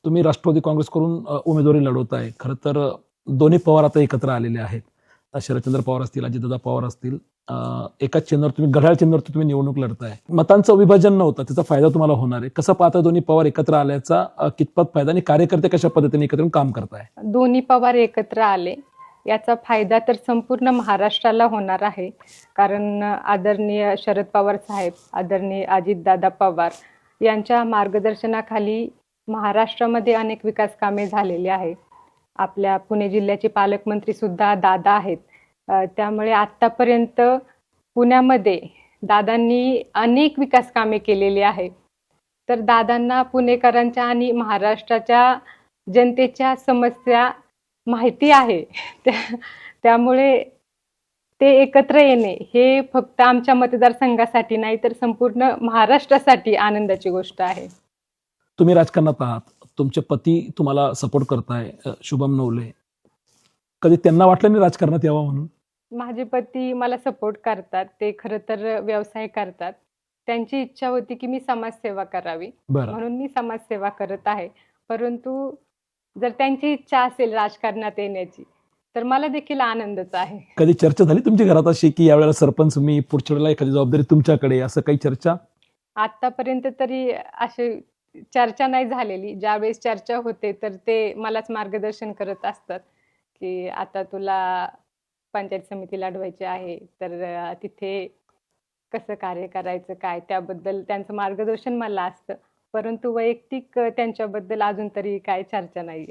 तुम्ही राष्ट्रवादी काँग्रेसकडून उमेदवारी लढवत आहे. खरं तर दोन्ही पवार आता एकत्र आलेले आहेत. शरदचंद्र पवार असतील, अजितदादा पवार असतील. एकाच चिन्हावर तुम्ही घड्याळ चिन्हावर तुम्ही निवडणूक लढताय. मतांचं विभाजन नव्हतं, त्याचा फायदा तुम्हाला होणार आहे. कसं पाहता दोन्ही पवार एकत्र आल्याचा कितपत फायदा आणि कार्यकर्ते कशा पद्धतीने एकत्र येऊन काम करताय? दोन्ही पवार एकत्र आले याचा फायदा तर संपूर्ण महाराष्ट्राला होणार आहे. कारण आदरणीय शरद पवार साहेब, आदरणीय अजितदादा पवार यांच्या मार्गदर्शनाखाली महाराष्ट्रामध्ये अनेक विकास कामे झालेली आहे. आपल्या पुणे जिल्ह्याचे पालकमंत्री सुद्धा दादा आहेत. त्यामुळे आतापर्यंत पुण्यामध्ये दादांनी अनेक विकास कामे केलेली आहे. तर दादांना पुणेकरांच्या आणि महाराष्ट्राच्या जनतेच्या समस्या माहिती आहे. त्यामुळे ते एकत्र येणे हे फक्त आमच्या मतदारसंघासाठी नाही तर संपूर्ण महाराष्ट्रासाठी आनंदाची गोष्ट आहे. तुम्ही राजकारणात आहात, तुमचे पती तुम्हाला सपोर्ट करताय, शुभम नवले. कधी त्यांना वाटलं नाही राजकारणात यावं म्हणून? माझे पती मला सपोर्ट करतात. ते खरं तर व्यवसाय करतात. त्यांची इच्छा होती की मी समाजसेवा करावी, बरं. म्हणून मी समाजसेवा करत आहे. परंतु जर त्यांची इच्छा असेल राजकारणात येण्याची तर मला देखील आनंदच आहे. कधी चर्चा झाली तुमच्या घरात अशी की यावेळेला सरपंच मी, पुढच्या वेळेला एखादी जबाबदारी तुमच्याकडे, असं काही चर्चा? आतापर्यंत तरी अशी चर्चा नाही झालेली. ज्यावेळेस चर्चा होते तर ते मलाच मार्गदर्शन करत असतात की आता तुला पंचायत समिती लढवायची आहे तर तिथे कसं कार्य करायचं काय त्याबद्दल त्यांचं मार्गदर्शन मला असतं. परंतु वैयक्तिक त्यांच्याबद्दल अजून तरी काय चर्चा नाहीये.